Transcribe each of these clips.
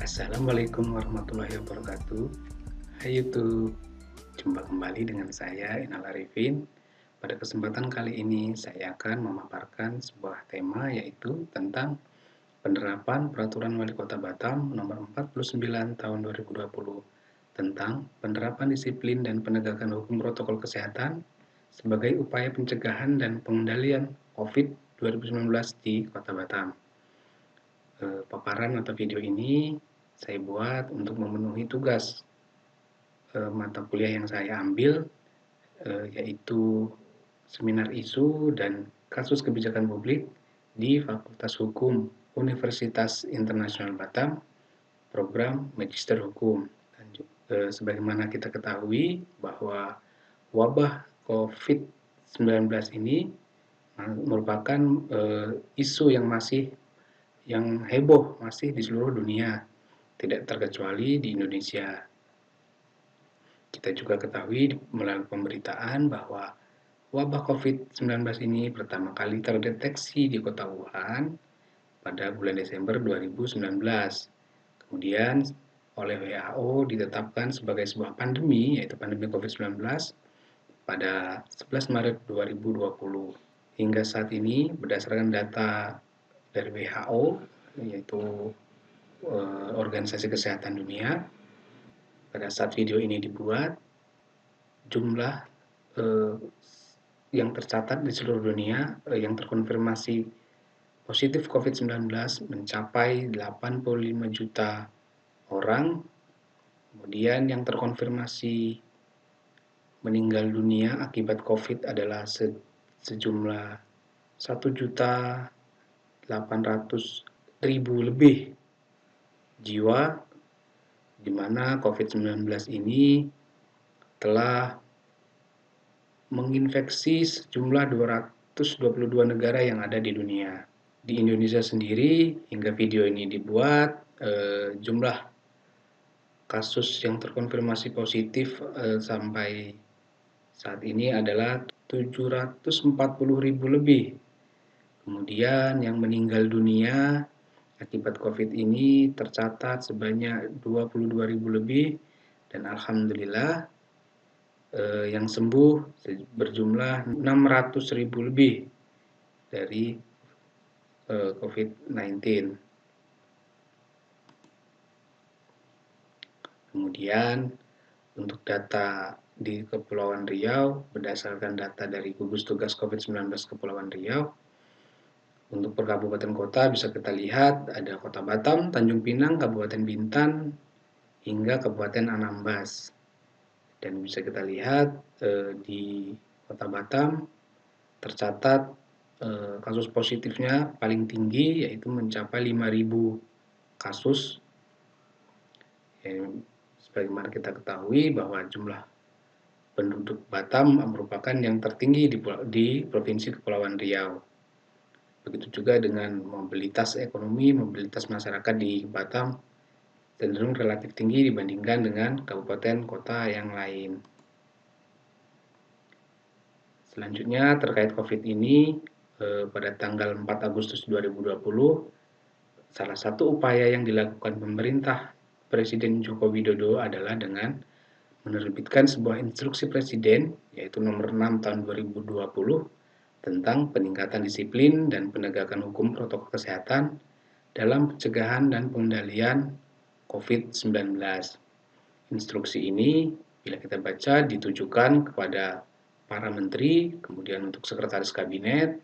Assalamualaikum warahmatullahi wabarakatuh. Hai YouTube, jumpa kembali dengan saya Inal Arifin. Pada kesempatan kali ini saya akan memaparkan sebuah tema yaitu tentang penerapan Peraturan Wali Kota Batam Nomor 49 Tahun 2020 tentang penerapan disiplin dan penegakan hukum protokol kesehatan sebagai upaya pencegahan dan pengendalian COVID-19 di Kota Batam. Paparan atau video ini saya buat untuk memenuhi tugas mata kuliah yang saya ambil, yaitu seminar isu dan kasus kebijakan publik di Fakultas Hukum Universitas Internasional Batam, program Magister Hukum. Dan sebagaimana kita ketahui bahwa wabah COVID-19 ini merupakan isu yang heboh masih di seluruh dunia, tidak terkecuali di Indonesia. Kita juga ketahui melalui pemberitaan bahwa wabah COVID-19 ini pertama kali terdeteksi di kota Wuhan pada bulan Desember 2019. Kemudian oleh WHO ditetapkan sebagai sebuah pandemi, yaitu pandemi COVID-19 pada 11 Maret 2020. Hingga saat ini berdasarkan data dari WHO, yaitu Organisasi Kesehatan Dunia, pada saat video ini dibuat, jumlah yang tercatat di seluruh dunia yang terkonfirmasi positif COVID-19 mencapai 85 juta orang. Kemudian yang terkonfirmasi meninggal dunia akibat COVID adalah sejumlah 1.800.000 lebih jiwa, di mana COVID-19 ini telah menginfeksi sejumlah 222 negara yang ada di dunia. Di Indonesia sendiri, hingga video ini dibuat, jumlah kasus yang terkonfirmasi positif sampai saat ini adalah 740.000 lebih. Kemudian yang meninggal dunia akibat COVID ini tercatat sebanyak 22.000 lebih, dan alhamdulillah yang sembuh berjumlah 600.000 lebih dari COVID-19. Kemudian untuk data di Kepulauan Riau, berdasarkan data dari gugus tugas COVID-19 Kepulauan Riau, untuk per kabupaten kota bisa kita lihat ada Kota Batam, Tanjung Pinang, Kabupaten Bintan, hingga Kabupaten Anambas. Dan bisa kita lihat di Kota Batam tercatat kasus positifnya paling tinggi, yaitu mencapai 5.000 kasus. Sebagaimana kita ketahui bahwa jumlah penduduk Batam merupakan yang tertinggi di Provinsi Kepulauan Riau. Begitu juga dengan mobilitas ekonomi, mobilitas masyarakat di Batam cenderung relatif tinggi dibandingkan dengan kabupaten kota yang lain. Selanjutnya terkait COVID ini, pada tanggal 4 Agustus 2020, salah satu upaya yang dilakukan pemerintah Presiden Joko Widodo adalah dengan menerbitkan sebuah instruksi Presiden, yaitu nomor 6 tahun 2020, tentang peningkatan disiplin dan penegakan hukum protokol kesehatan dalam pencegahan dan pengendalian COVID-19. Instruksi ini, bila kita baca, ditujukan kepada para menteri, kemudian untuk sekretaris kabinet,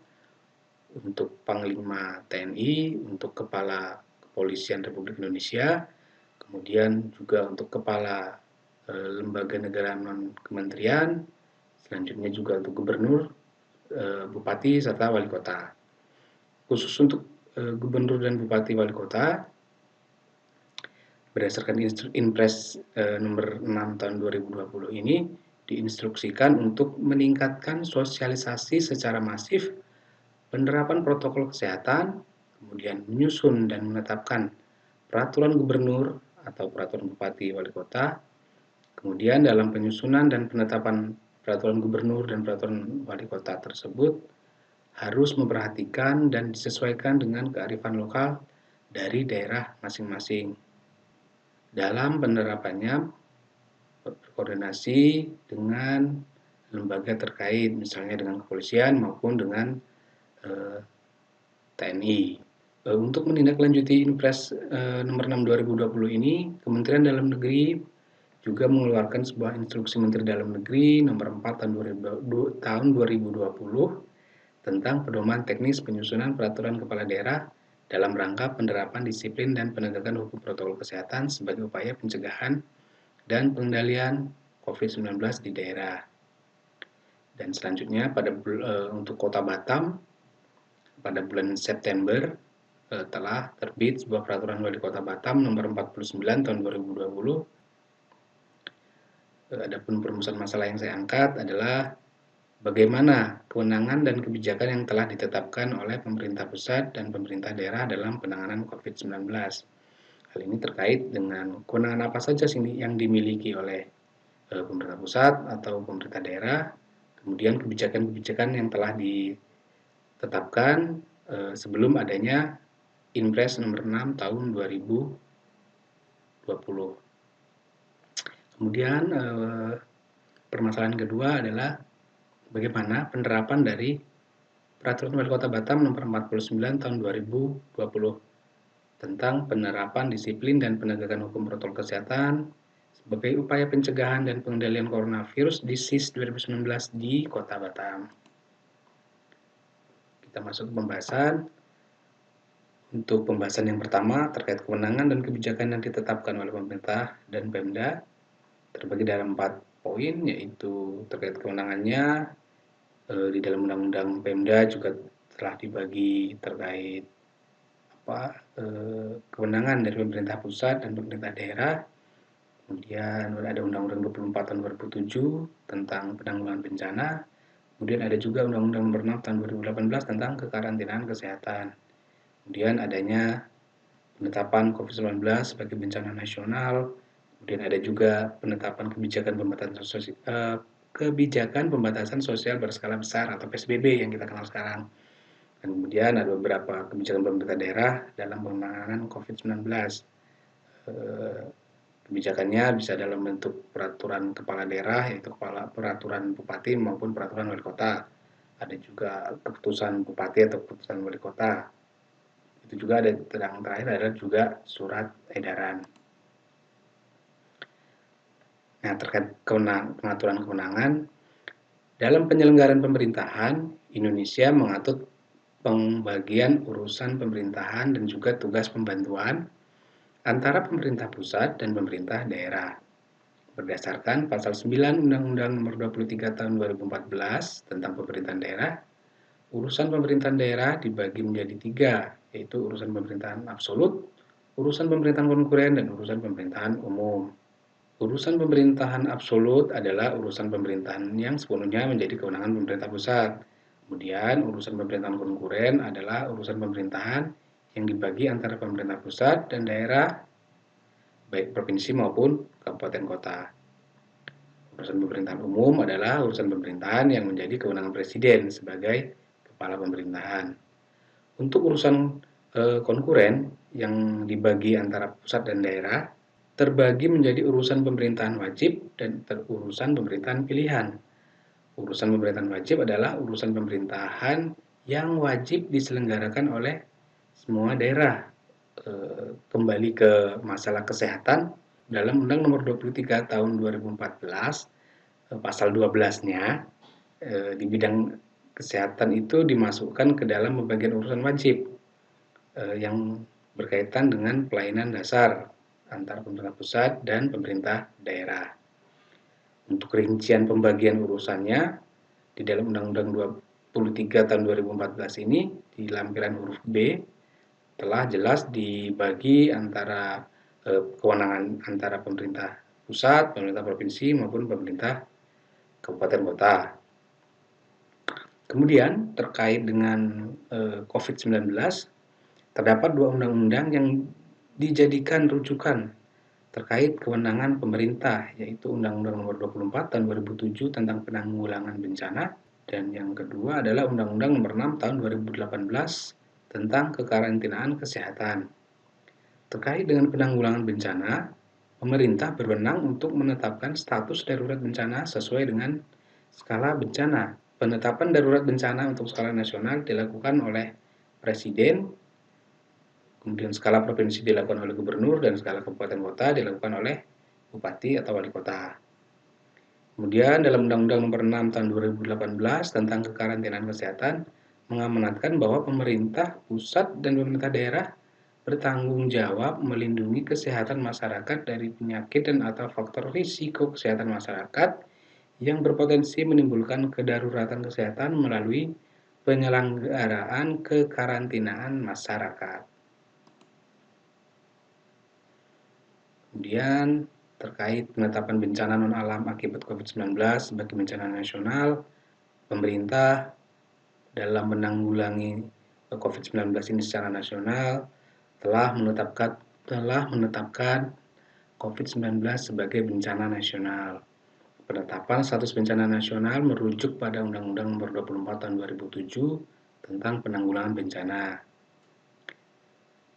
untuk Panglima TNI, untuk Kepala Kepolisian Republik Indonesia, kemudian juga untuk Kepala lembaga negara non-kementerian, selanjutnya juga untuk Gubernur, Bupati, serta Wali Kota. Khusus untuk Gubernur dan Bupati Wali Kota, berdasarkan Inpres nomor 6 tahun 2020 ini, diinstruksikan untuk meningkatkan sosialisasi secara masif penerapan protokol kesehatan, kemudian menyusun dan menetapkan peraturan gubernur atau peraturan bupati wali kota, kemudian dalam penyusunan dan penetapan peraturan gubernur dan peraturan wali kota tersebut harus memperhatikan dan disesuaikan dengan kearifan lokal dari daerah masing-masing. dalam penerapannya berkoordinasi dengan lembaga terkait, misalnya dengan kepolisian maupun dengan TNI. Untuk menindaklanjuti Inpres nomor 6 2020 ini, Kementerian Dalam Negeri juga mengeluarkan sebuah instruksi Menteri Dalam Negeri nomor 4 tahun 2020 tentang pedoman teknis penyusunan peraturan kepala daerah dalam rangka penerapan disiplin dan penegakan hukum protokol kesehatan sebagai upaya pencegahan dan pengendalian COVID-19 di daerah. Dan selanjutnya untuk Kota Batam pada bulan September telah terbit sebuah peraturan wali Kota Batam nomor 49 tahun 2020. Adapun perumusan masalah yang saya angkat adalah bagaimana kewenangan dan kebijakan yang telah ditetapkan oleh pemerintah pusat dan pemerintah daerah dalam penanganan COVID-19. Hal ini terkait dengan kewenangan apa saja yang dimiliki oleh pemerintah pusat atau pemerintah daerah, kemudian kebijakan-kebijakan yang telah ditetapkan sebelum adanya Inpres nomor 6 tahun 2020. Kemudian permasalahan kedua adalah bagaimana penerapan dari Peraturan Wali Kota Batam nomor 49 tahun 2020 tentang penerapan disiplin dan penegakan hukum protokol kesehatan sebagai upaya pencegahan dan pengendalian coronavirus di SIS 2019 di Kota Batam. Kita masuk ke pembahasan. Untuk pembahasan yang pertama terkait kewenangan dan kebijakan yang ditetapkan oleh pemerintah dan Pemda terbagi dalam 4 poin, yaitu terkait kewenangannya. Di dalam Undang-Undang Pemda juga telah dibagi terkait kewenangan dari pemerintah pusat dan pemerintah daerah. Kemudian ada Undang-Undang 24 tahun 2007 tentang penanggulangan bencana. Kemudian ada juga Undang-Undang nomor 6 tahun 2018 tentang kekarantinaan kesehatan. Kemudian adanya penetapan COVID-19 sebagai bencana nasional. Kemudian ada juga penetapan kebijakan pembatasan sosial berskala besar atau PSBB yang kita kenal sekarang. Dan kemudian ada beberapa kebijakan pemerintah daerah dalam penanganan COVID-19. Kebijakannya bisa dalam bentuk peraturan kepala daerah, yaitu peraturan bupati maupun peraturan wali kota. Ada juga keputusan bupati atau keputusan wali kota. Itu juga ada yang terakhir adalah juga surat edaran. Nah, terkait pengaturan kewenangan, dalam penyelenggaraan pemerintahan, Indonesia mengatur pembagian urusan pemerintahan dan juga tugas pembantuan antara pemerintah pusat dan pemerintah daerah. Berdasarkan pasal 9 Undang-Undang Nomor 23 Tahun 2014 tentang pemerintahan daerah, urusan pemerintahan daerah dibagi menjadi 3, yaitu urusan pemerintahan absolut, urusan pemerintahan konkuren, dan urusan pemerintahan umum. Urusan pemerintahan absolut adalah urusan pemerintahan yang sepenuhnya menjadi kewenangan pemerintah pusat. Kemudian urusan pemerintahan konkuren adalah urusan pemerintahan yang dibagi antara pemerintah pusat dan daerah, baik provinsi maupun kabupaten kota. Urusan pemerintahan umum adalah urusan pemerintahan yang menjadi kewenangan presiden sebagai kepala pemerintahan. Untuk urusan konkuren yang dibagi antara pusat dan daerah, terbagi menjadi urusan pemerintahan wajib dan urusan pemerintahan pilihan. Urusan pemerintahan wajib adalah urusan pemerintahan yang wajib diselenggarakan oleh semua daerah. Kembali ke masalah kesehatan, dalam Undang Nomor 23 Tahun 2014, pasal 12-nya, di bidang kesehatan itu dimasukkan ke dalam pembagian urusan wajib yang berkaitan dengan pelayanan dasar antara pemerintah pusat dan pemerintah daerah. Untuk rincian pembagian urusannya, di dalam Undang-Undang 23 tahun 2014 ini, di lampiran huruf B, telah jelas dibagi antara kewenangan antara pemerintah pusat, pemerintah provinsi, maupun pemerintah kabupaten kota. Kemudian, terkait dengan COVID-19, terdapat 2 undang-undang yang dijadikan rujukan terkait kewenangan pemerintah, yaitu Undang-Undang Nomor 24 Tahun 2007 tentang penanggulangan bencana, dan yang kedua adalah Undang-Undang Nomor 6 Tahun 2018 tentang kekarantinaan kesehatan. Terkait dengan penanggulangan bencana, Pemerintah berwenang untuk menetapkan status darurat bencana sesuai dengan skala bencana. Penetapan darurat bencana untuk skala nasional dilakukan oleh Presiden, kemudian skala provinsi dilakukan oleh gubernur, dan skala kabupaten kota dilakukan oleh bupati atau wali kota. Kemudian dalam Undang-Undang Nomor 6 Tahun 2018 tentang kekarantinaan kesehatan mengamanatkan bahwa pemerintah pusat dan pemerintah daerah bertanggung jawab melindungi kesehatan masyarakat dari penyakit dan atau faktor risiko kesehatan masyarakat yang berpotensi menimbulkan kedaruratan kesehatan melalui penyelenggaraan kekarantinaan masyarakat. Kemudian terkait penetapan bencana non-alam akibat COVID-19 sebagai bencana nasional, pemerintah dalam menanggulangi COVID-19 ini secara nasional telah menetapkan COVID-19 sebagai bencana nasional. Penetapan status bencana nasional merujuk pada Undang-Undang Nomor 24 Tahun 2007 tentang penanggulangan bencana.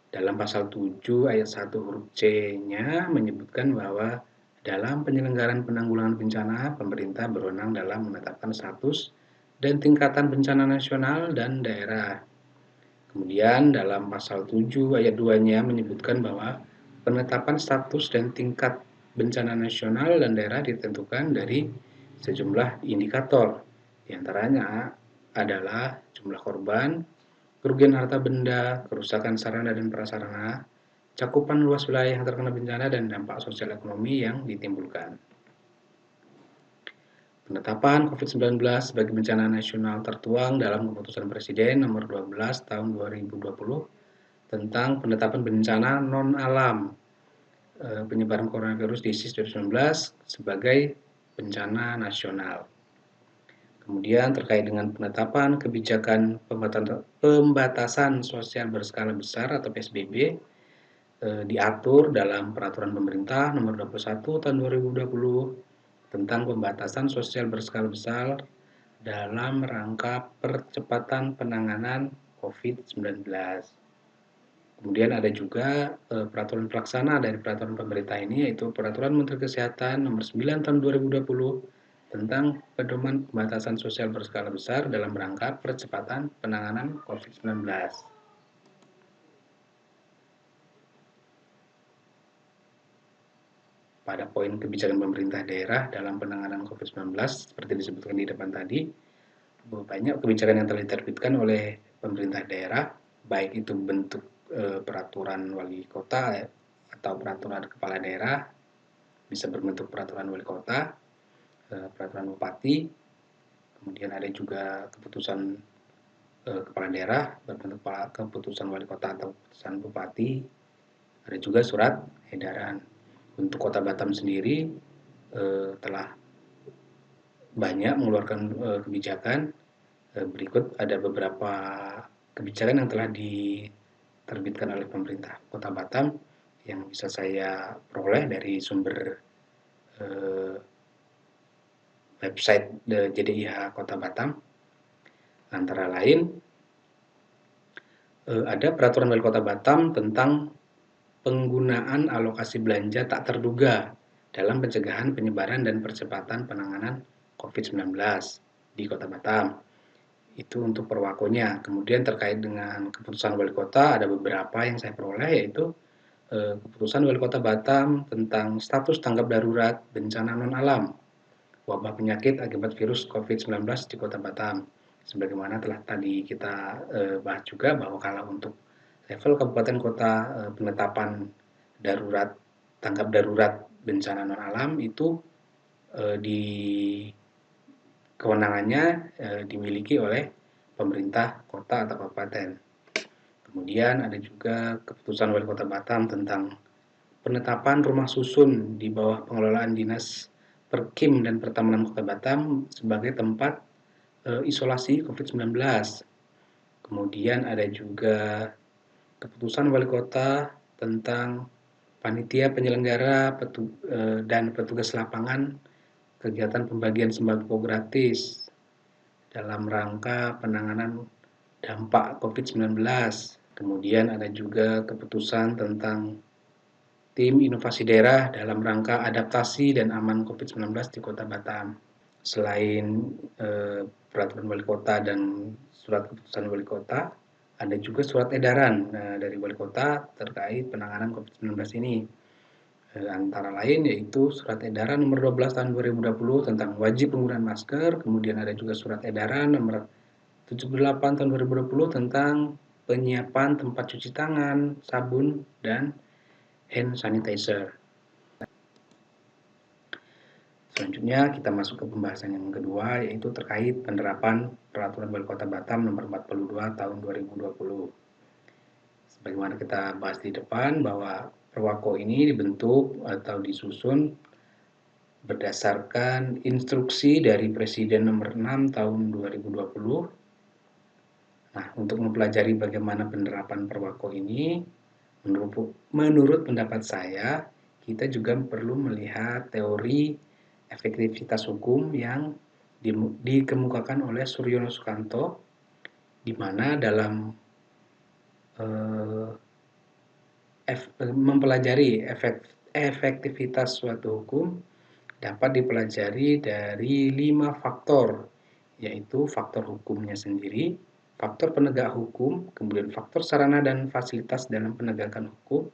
Dalam pasal 7 ayat 1 huruf C-nya menyebutkan bahwa dalam penyelenggaraan penanggulangan bencana, pemerintah berwenang dalam menetapkan status dan tingkatan bencana nasional dan daerah. Kemudian dalam pasal 7 ayat 2-nya menyebutkan bahwa penetapan status dan tingkat bencana nasional dan daerah ditentukan dari sejumlah indikator. Di antaranya adalah jumlah korban, kerugian harta benda, kerusakan sarana dan prasarana, cakupan luas wilayah yang terkena bencana, dan dampak sosial ekonomi yang ditimbulkan. Penetapan COVID-19 sebagai bencana nasional tertuang dalam Keputusan Presiden Nomor 12 Tahun 2020 tentang penetapan bencana non-alam penyebaran coronavirus disease 2019 sebagai bencana nasional. Kemudian terkait dengan penetapan kebijakan pembatasan sosial berskala besar atau PSBB diatur dalam Peraturan Pemerintah Nomor 21 Tahun 2020 tentang pembatasan sosial berskala besar dalam rangka percepatan penanganan COVID-19. Kemudian ada juga peraturan pelaksana dari peraturan pemerintah ini, yaitu Peraturan Menteri Kesehatan Nomor 9 Tahun 2020 tentang pedoman pembatasan sosial berskala besar dalam rangka percepatan penanganan COVID-19. Pada poin kebijakan pemerintah daerah dalam penanganan COVID-19 seperti disebutkan di depan tadi, banyak kebijakan yang telah diterbitkan oleh pemerintah daerah, baik itu bentuk peraturan wali kota atau peraturan kepala daerah, bisa berbentuk peraturan wali kota, peraturan bupati, kemudian ada juga keputusan kepala daerah berbentuk keputusan wali kota atau keputusan bupati, ada juga surat edaran. Untuk Kota Batam sendiri telah banyak mengeluarkan kebijakan. Berikut ada beberapa kebijakan yang telah diterbitkan oleh pemerintah Kota Batam yang bisa saya peroleh dari sumber website JDIH Kota Batam. Antara lain ada peraturan wali Kota Batam tentang penggunaan alokasi belanja tak terduga dalam pencegahan penyebaran dan percepatan penanganan COVID-19 di Kota Batam. Itu untuk perwakonya. Kemudian terkait dengan keputusan wali kota ada beberapa yang saya peroleh, yaitu keputusan wali kota Batam tentang status tanggap darurat bencana non-alam wabah penyakit akibat virus COVID-19 di Kota Batam. Sebagaimana telah tadi kita bahas juga bahwa kalau untuk level kabupaten kota penetapan darurat tanggap darurat bencana non alam itu di kewenangannya dimiliki oleh pemerintah kota atau kabupaten. Kemudian ada juga keputusan wali kota Batam tentang penetapan rumah susun di bawah pengelolaan dinas Perkim dan Pertamanan Kota Batam sebagai tempat isolasi COVID-19. Kemudian ada juga keputusan wali kota tentang panitia penyelenggara dan petugas lapangan kegiatan pembagian sembako gratis dalam rangka penanganan dampak COVID-19. Kemudian ada juga keputusan tentang tim inovasi daerah dalam rangka adaptasi dan aman COVID-19 di Kota Batam. Selain peraturan wali kota dan surat keputusan wali kota, ada juga surat edaran dari wali kota terkait penanganan COVID-19 ini. Antara lain yaitu surat edaran nomor 12 tahun 2020 tentang wajib penggunaan masker, kemudian ada juga surat edaran nomor 78 tahun 2020 tentang penyiapan tempat cuci tangan, sabun, dan hand sanitizer. Selanjutnya kita masuk ke pembahasan yang kedua, yaitu terkait penerapan Peraturan Wali Kota Batam nomor 42 tahun 2020. Sebagaimana kita bahas di depan bahwa Perwako ini dibentuk atau disusun berdasarkan instruksi dari Presiden nomor 6 tahun 2020. Nah, untuk mempelajari bagaimana penerapan Perwako ini, menurut pendapat saya, kita juga perlu melihat teori efektivitas hukum yang dikemukakan oleh Suryono Sukanto, di mana dalam mempelajari efektivitas suatu hukum dapat dipelajari dari 5 faktor, yaitu faktor hukumnya sendiri, faktor penegak hukum, kemudian faktor sarana dan fasilitas dalam penegakan hukum,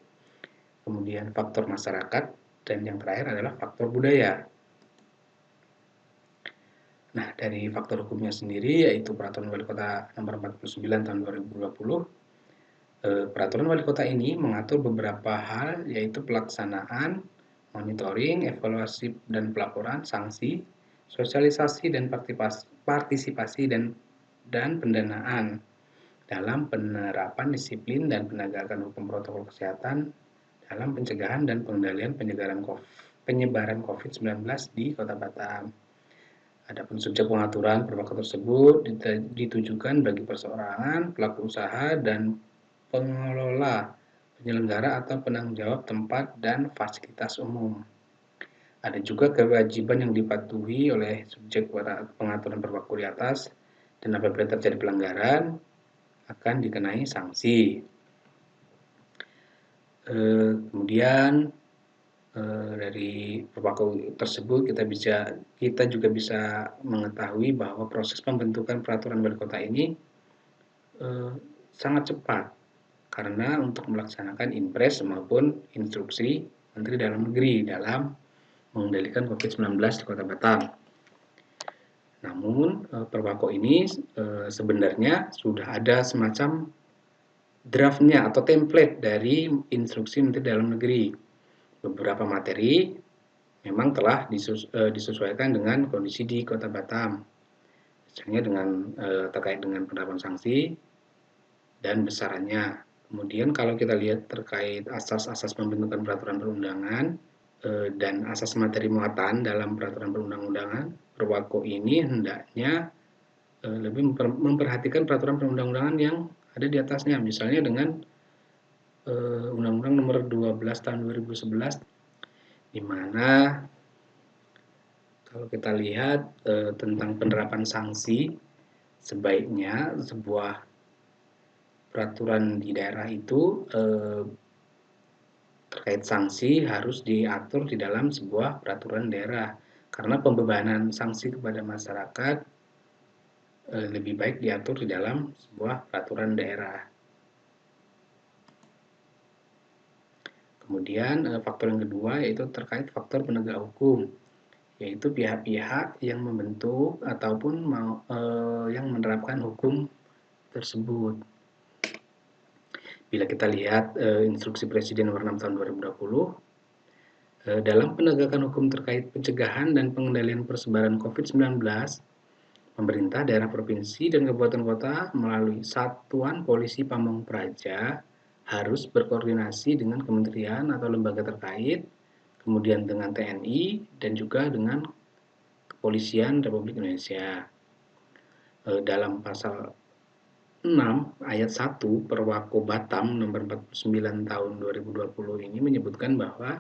kemudian faktor masyarakat, dan yang terakhir adalah faktor budaya. Nah, dari faktor hukumnya sendiri, yaitu Peraturan Wali Kota nomor 49 tahun 2020, Peraturan Wali Kota ini mengatur beberapa hal, yaitu pelaksanaan, monitoring, evaluasi dan pelaporan, sanksi, sosialisasi dan partisipasi dan pendanaan dalam penerapan disiplin dan penegakan hukum protokol kesehatan dalam pencegahan dan pengendalian penyebaran COVID-19 di Kota Batam. Adapun subjek pengaturan perwako tersebut ditujukan bagi perseorangan, pelaku usaha, dan pengelola, penyelenggara atau penanggung jawab tempat dan fasilitas umum. Ada juga kewajiban yang dipatuhi oleh subjek pengaturan perwako di atas, dan apabila terjadi pelanggaran akan dikenai sanksi. Kemudian dari perwako tersebut kita juga bisa mengetahui bahwa proses pembentukan peraturan wali kota ini sangat cepat karena untuk melaksanakan impres maupun instruksi Menteri Dalam Negeri dalam mengendalikan COVID-19 di Kota Batam. Namun perwako ini sebenarnya sudah ada semacam draftnya atau template dari instruksi Menteri Dalam Negeri. Beberapa materi memang telah disesuaikan dengan kondisi di Kota Batam, misalnya terkait dengan penerapan sanksi dan besarannya. Kemudian kalau kita lihat terkait asas-asas pembentukan peraturan perundangan dan asas materi muatan dalam peraturan perundang-undangan, Perwako ini hendaknya lebih memperhatikan peraturan perundang-undangan yang ada di atasnya, misalnya dengan Undang-Undang Nomor 12 Tahun 2011, di mana kalau kita lihat tentang penerapan sanksi, sebaiknya sebuah peraturan di daerah itu terkait sanksi harus diatur di dalam sebuah peraturan daerah, karena pembebanan sanksi kepada masyarakat lebih baik diatur di dalam sebuah peraturan daerah. Kemudian faktor yang kedua yaitu terkait faktor penegak hukum, yaitu pihak-pihak yang membentuk ataupun yang menerapkan hukum tersebut. Bila kita lihat instruksi Presiden nomor 6 tahun 2020, dalam penegakan hukum terkait pencegahan dan pengendalian persebaran COVID-19, pemerintah daerah provinsi dan kabupaten kota melalui Satuan Polisi Pamong Praja harus berkoordinasi dengan kementerian atau lembaga terkait, kemudian dengan TNI, dan juga dengan Kepolisian Republik Indonesia. Dalam pasal 6 ayat 1 Perwako Batam nomor 49 tahun 2020 ini menyebutkan bahwa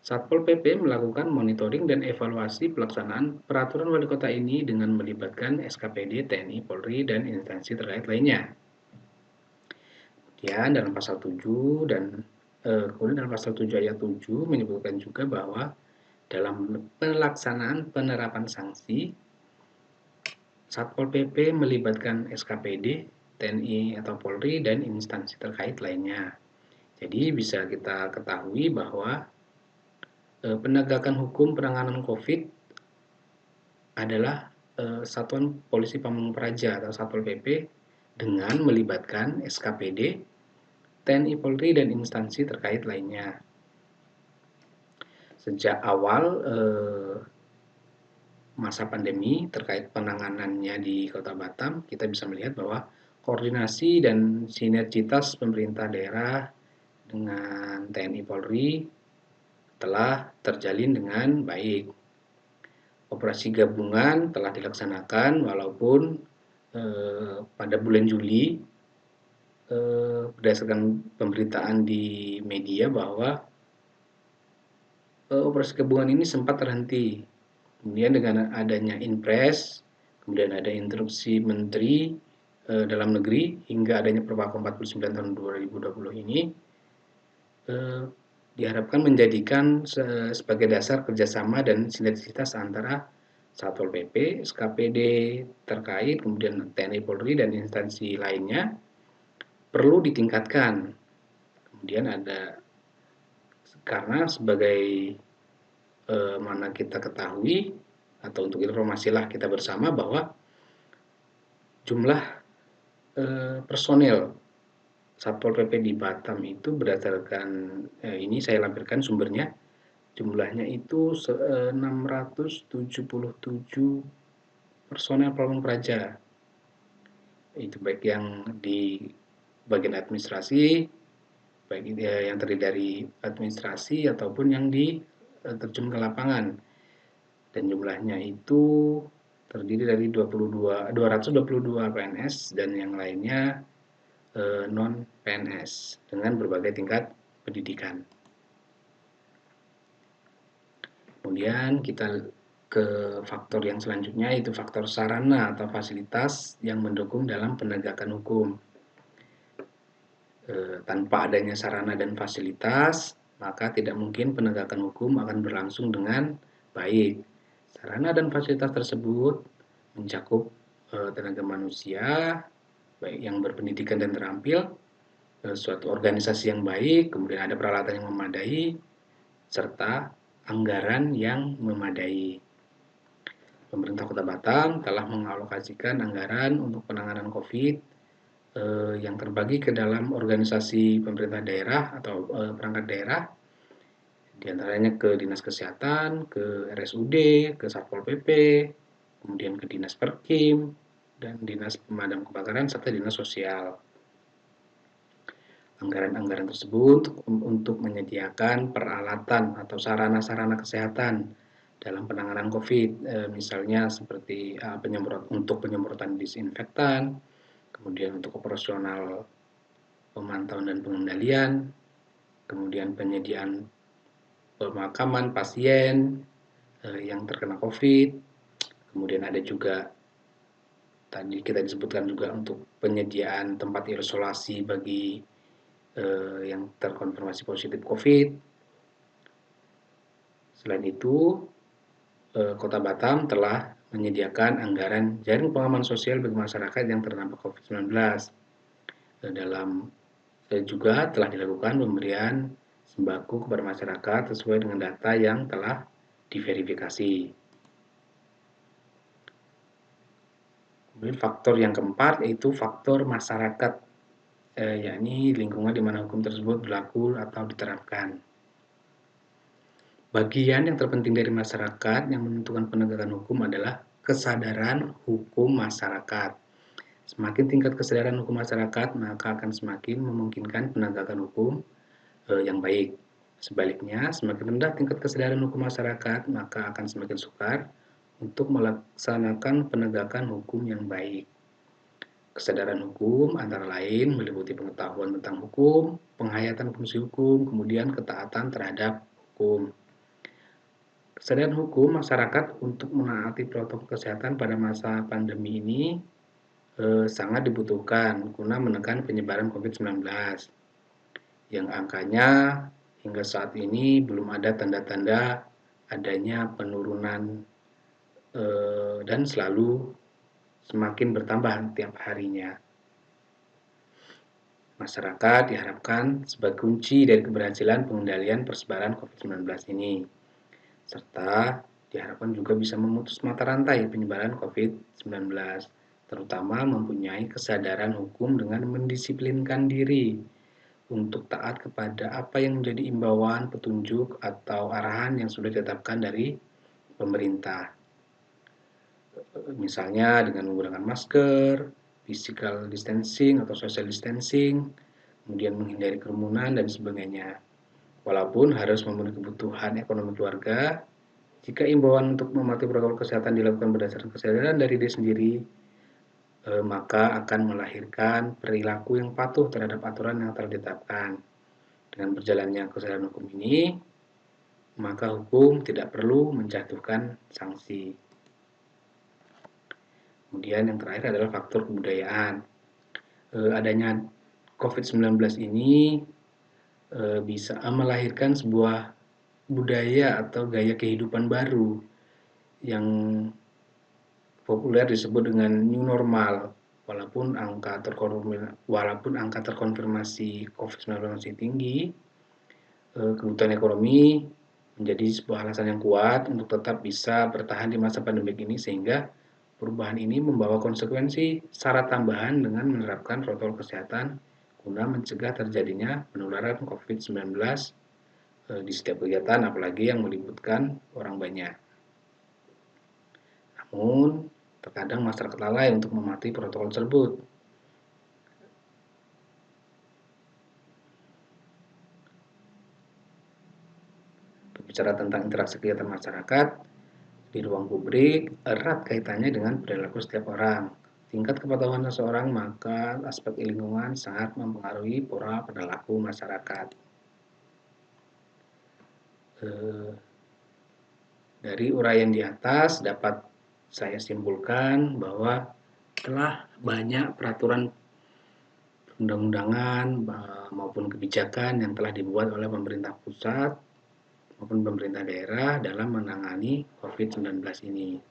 Satpol PP melakukan monitoring dan evaluasi pelaksanaan peraturan wali kota ini dengan melibatkan SKPD, TNI, Polri, dan instansi terkait lainnya. Kemudian dalam pasal 7 dan Kemudian dalam pasal 7 ayat 7 menyebutkan juga bahwa dalam pelaksanaan penerapan sanksi, Satpol PP melibatkan SKPD, TNI atau Polri, dan instansi terkait lainnya. Jadi bisa kita ketahui bahwa penegakan hukum penanganan COVID adalah Satuan Polisi Pamung Praja atau Satpol PP dengan melibatkan SKPD, TNI Polri, dan instansi terkait lainnya. Sejak awal masa pandemi terkait penanganannya di Kota Batam, kita bisa melihat bahwa koordinasi dan sinergitas pemerintah daerah dengan TNI Polri telah terjalin dengan baik. Operasi gabungan telah dilaksanakan walaupun pada bulan Juli berdasarkan pemberitaan di media bahwa operasi gabungan ini sempat terhenti. Kemudian dengan adanya Inpres, kemudian ada instruksi Menteri Dalam Negeri hingga adanya Perwako 49 tahun 2020 ini diharapkan menjadikan sebagai dasar kerjasama dan sinergitas antara Satpol PP, SKPD terkait, kemudian TNI Polri dan instansi lainnya perlu ditingkatkan. Kemudian ada karena sebagai mana kita ketahui atau untuk informasilah kita bersama bahwa jumlah personel Satpol PP di Batam itu berdasarkan ini saya lampirkan sumbernya, jumlahnya itu 677 personel Pamung Praja. Itu baik yang di bagian administrasi, baik yang terdiri dari administrasi ataupun yang terjun ke lapangan. Dan jumlahnya itu terdiri dari 222 PNS dan yang lainnya non PNS dengan berbagai tingkat pendidikan. Kemudian kita ke faktor yang selanjutnya, yaitu faktor sarana atau fasilitas yang mendukung dalam penegakan hukum. Tanpa adanya sarana dan fasilitas, maka tidak mungkin penegakan hukum akan berlangsung dengan baik. Sarana dan fasilitas tersebut mencakup tenaga manusia, baik yang berpendidikan dan terampil, suatu organisasi yang baik, kemudian ada peralatan yang memadai, serta anggaran yang memadai. Pemerintah Kota Batam telah mengalokasikan anggaran untuk penanganan COVID yang terbagi ke dalam organisasi pemerintah daerah atau perangkat daerah, diantaranya ke Dinas Kesehatan, ke RSUD, ke Satpol PP, kemudian ke Dinas Perkim, dan Dinas Pemadam Kebakaran, serta Dinas Sosial. Anggaran-anggaran tersebut untuk menyediakan peralatan atau sarana-sarana kesehatan dalam penanganan COVID, misalnya seperti untuk penyemprotan disinfektan, kemudian untuk operasional pemantauan dan pengendalian, kemudian penyediaan pemakaman pasien yang terkena COVID, kemudian ada juga tadi kita disebutkan juga untuk penyediaan tempat isolasi bagi yang terkonfirmasi positif COVID. Selain itu, Kota Batam telah menyediakan anggaran jaring pengaman sosial bagi masyarakat yang terdampak COVID-19. Dalam juga telah dilakukan pemberian sembako kepada masyarakat sesuai dengan data yang telah diverifikasi. Kemudian faktor yang keempat yaitu faktor masyarakat, yakni lingkungan di mana hukum tersebut berlaku atau diterapkan. Bagian yang terpenting dari masyarakat yang menentukan penegakan hukum adalah kesadaran hukum masyarakat. Semakin tingkat kesadaran hukum masyarakat, maka akan semakin memungkinkan penegakan hukum yang baik. Sebaliknya, semakin rendah tingkat kesadaran hukum masyarakat, maka akan semakin sukar untuk melaksanakan penegakan hukum yang baik. Kesadaran hukum antara lain meliputi pengetahuan tentang hukum, penghayatan fungsi hukum, kemudian ketaatan terhadap hukum. Kesadaran hukum masyarakat untuk menaati protokol kesehatan pada masa pandemi ini sangat dibutuhkan guna menekan penyebaran COVID-19. yang angkanya hingga saat ini belum ada tanda-tanda adanya penurunan dan selalu semakin bertambah tiap harinya. Masyarakat diharapkan sebagai kunci dari keberhasilan pengendalian persebaran COVID-19 ini, serta diharapkan juga bisa memutus mata rantai penyebaran COVID-19, terutama mempunyai kesadaran hukum dengan mendisiplinkan diri untuk taat kepada apa yang menjadi imbauan, petunjuk, atau arahan yang sudah ditetapkan dari pemerintah. Misalnya dengan menggunakan masker, physical distancing atau social distancing, kemudian menghindari kerumunan dan sebagainya. Walaupun harus memenuhi kebutuhan ekonomi keluarga, jika imbauan untuk mematuhi protokol kesehatan dilakukan berdasarkan kesadaran dari diri sendiri, maka akan melahirkan perilaku yang patuh terhadap aturan yang telah ditetapkan. Dengan berjalannya kesadaran hukum ini, maka hukum tidak perlu menjatuhkan sanksi. Kemudian yang terakhir adalah faktor kebudayaan. Adanya COVID-19 ini bisa melahirkan sebuah budaya atau gaya kehidupan baru yang populer disebut dengan new normal. Walaupun angka terkonfirmasi COVID-19 masih tinggi, kebutuhan ekonomi menjadi sebuah alasan yang kuat untuk tetap bisa bertahan di masa pandemi ini, sehingga perubahan ini membawa konsekuensi syarat tambahan dengan menerapkan protokol kesehatan guna mencegah terjadinya penularan COVID-19 di setiap kegiatan, apalagi yang melibatkan orang banyak. Namun, terkadang masyarakat lalai untuk mematuhi protokol tersebut. Berbicara tentang interaksi kegiatan masyarakat di ruang publik, erat kaitannya dengan perilaku setiap orang. Tingkat kepatuhan seseorang, maka aspek lingkungan sangat mempengaruhi pola perilaku masyarakat. Dari uraian di atas dapat saya simpulkan bahwa telah banyak peraturan undang-undangan maupun kebijakan yang telah dibuat oleh pemerintah pusat maupun pemerintah daerah dalam menangani COVID-19 ini.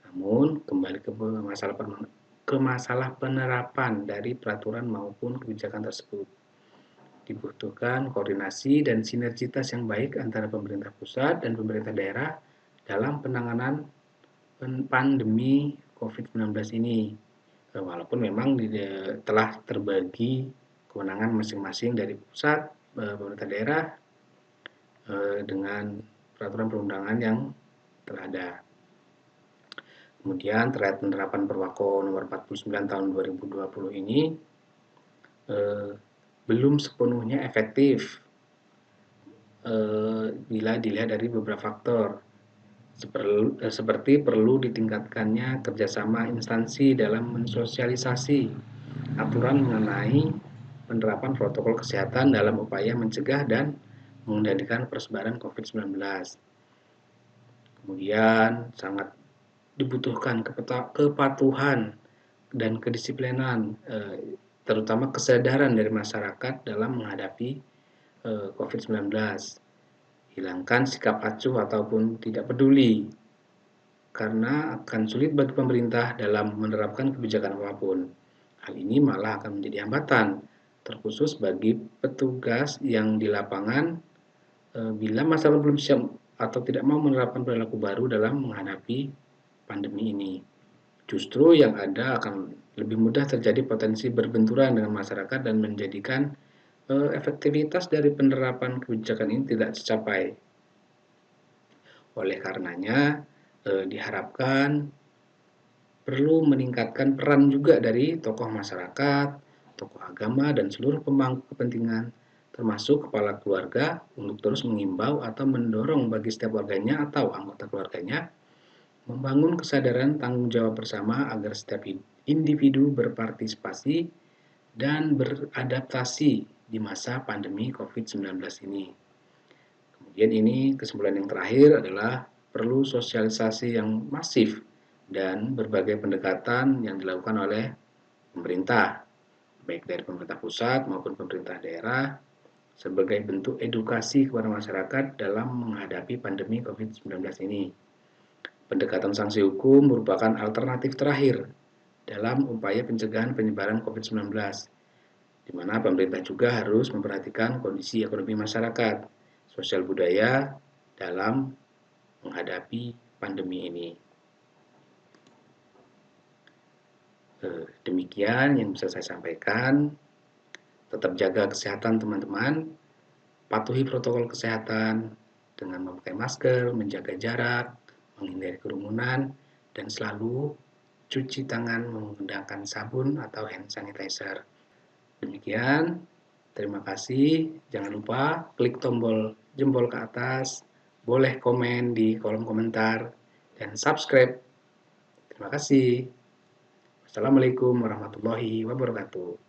Namun, kembali ke masalah penerapan dari peraturan maupun kebijakan tersebut. Dibutuhkan koordinasi dan sinergitas yang baik antara pemerintah pusat dan pemerintah daerah dalam penanganan pandemi COVID-19 ini. Walaupun memang telah terbagi kewenangan masing-masing dari pusat, pemerintah daerah, dengan peraturan perundangan yang telah ada. Kemudian terkait penerapan Perwako nomor 49 tahun 2020 ini belum sepenuhnya efektif bila dilihat dari beberapa faktor, seperti perlu ditingkatkannya kerjasama instansi dalam mensosialisasi aturan mengenai penerapan protokol kesehatan dalam upaya mencegah dan mengendalikan persebaran COVID-19. Kemudian sangat dibutuhkan kepatuhan dan kedisiplinan, terutama kesadaran dari masyarakat dalam menghadapi COVID-19. Hilangkan sikap acuh ataupun tidak peduli, karena akan sulit bagi pemerintah dalam menerapkan kebijakan apapun. Hal ini malah akan menjadi hambatan, terkhusus bagi petugas yang di lapangan bila masyarakat belum siap atau tidak mau menerapkan perilaku baru dalam menghadapi pandemi ini. Justru yang ada akan lebih mudah terjadi potensi berbenturan dengan masyarakat dan menjadikan efektivitas dari penerapan kebijakan ini tidak tercapai. Oleh karenanya, diharapkan perlu meningkatkan peran juga dari tokoh masyarakat, tokoh agama, dan seluruh pemangku kepentingan, termasuk kepala keluarga, untuk terus mengimbau atau mendorong bagi setiap warganya atau anggota keluarganya membangun kesadaran tanggung jawab bersama agar setiap individu berpartisipasi dan beradaptasi di masa pandemi COVID-19 ini. Kemudian ini kesimpulan yang terakhir adalah perlu sosialisasi yang masif dan berbagai pendekatan yang dilakukan oleh pemerintah, baik dari pemerintah pusat maupun pemerintah daerah, sebagai bentuk edukasi kepada masyarakat dalam menghadapi pandemi COVID-19 ini. Pendekatan sanksi hukum merupakan alternatif terakhir dalam upaya pencegahan penyebaran COVID-19, di mana pemerintah juga harus memperhatikan kondisi ekonomi masyarakat, sosial budaya dalam menghadapi pandemi ini. Demikian yang bisa saya sampaikan. Tetap jaga kesehatan teman-teman, patuhi protokol kesehatan dengan memakai masker, menjaga jarak, menghindari kerumunan, dan selalu cuci tangan menggunakan sabun atau hand sanitizer. Demikian, terima kasih. Jangan lupa klik tombol jempol ke atas, boleh komen di kolom komentar, dan subscribe. Terima kasih. Wassalamualaikum warahmatullahi wabarakatuh.